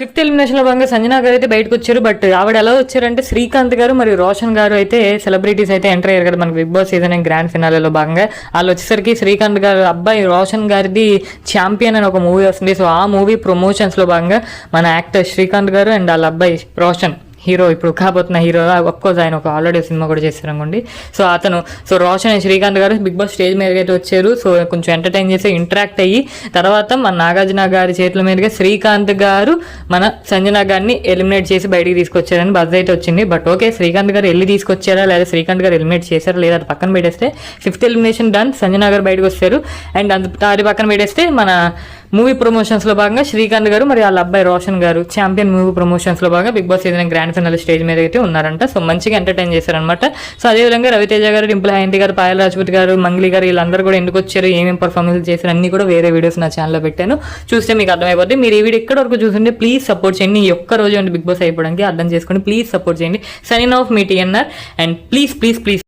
Fifth elimination లో భాగంగా సంజనా గారు అయితే బయటకు వచ్చారు. బట్ ఆవిడ ఎలా వచ్చారంటే శ్రీకాంత్ గారు మరియు రోషన్ గారు అయితే సెలబ్రిటీస్ అయితే ఎంటర్ అయ్యారు కదా మనకి బిగ్ బాస్ సీజన్ గ్రాండ్ ఫినాలేలో భాగంగా. వాళ్ళు వచ్చేసరికి శ్రీకాంత్ గారు అబ్బాయి రోషన్ గారిది ఛాంపియన్ అని ఒక మూవీ వస్తుంది. సో ఆ మూవీ ప్రమోషన్స్ లో భాగంగా మన యాక్టర్ శ్రీకాంత్ గారు అండ్ వాళ్ళ అబ్బాయి రోషన్ హీరో ఇప్పుడు కాబోతున్న హీరో అఫ్కోర్స్ ఆయన ఒక ఆల్రెడీ సినిమా కూడా చేశారు అనుకోండి. సో రోషన్ అండ్ శ్రీకాంత్ గారు బిగ్ బాస్ స్టేజ్ మీదకి అయితే వచ్చారు. సో కొంచెం ఎంటర్టైన్ చేసి ఇంటరాక్ట్ అయ్యి తర్వాత మన నాగార్జున గారి చేతుల మీదుగా శ్రీకాంత్ గారు మన సంజనా గారిని ఎలిమినేట్ చేసి బయటికి తీసుకొచ్చారని బజ్ అయితే వచ్చింది. బట్ ఓకే, శ్రీకాంత్ గారు వెళ్ళి తీసుకొచ్చారా లేదా శ్రీకాంత్ గారు ఎలిమినేట్ చేశారా లేదా అది పక్కన పెట్టేస్తే ఫిఫ్త్ ఎలిమినేషన్ డన్, సంజనా గారు బయటకు వచ్చారు. అండ్ అది పక్కన పెట్టేస్తే మన మూవీ ప్రమోషన్స్ లో భాగంగా శ్రీకాంత్ గారు మరి వాళ్ళ అబ్బాయి రోషన్ గారు ఛాంపియన్ మూవీ ప్రమోషన్స్ లో భాగంగా big boss season grand finale stage మీద అయితే ఉన్నారంట. సో మంచిగా ఎంటర్టైన్ చేశారనమాట. సో అదేవిధంగా రవితేజ గారు, డింపుల్ హయాంతి గారు, పాయల్ రాజ్పూత్ గారు, మంగ్లీ గారు వీళ్ళందరూ కూడా ఎందుకు వచ్చారు, ఏమేమి పర్ఫార్మెన్స్ చేశారు అన్ని కూడా వేరే వీడియోస్ నా ఛానల్లో పెట్టాను, చూస్తే మీకు అర్థమైపోద్ది. మీరు ఈ వీడియో ఇక్కడ వరకు చూస్తుంటే ప్లీజ్ సపోర్ట్ చేయండి. ఈ ఒక్క రోజు అంటే బిగ్ బాస్ అయిపోవడానికి అర్థం చేసుకోండి, ప్లీజ్ సపోర్ట్ చేయండి. సైన్ ఆఫ్ మీ TNR and please please please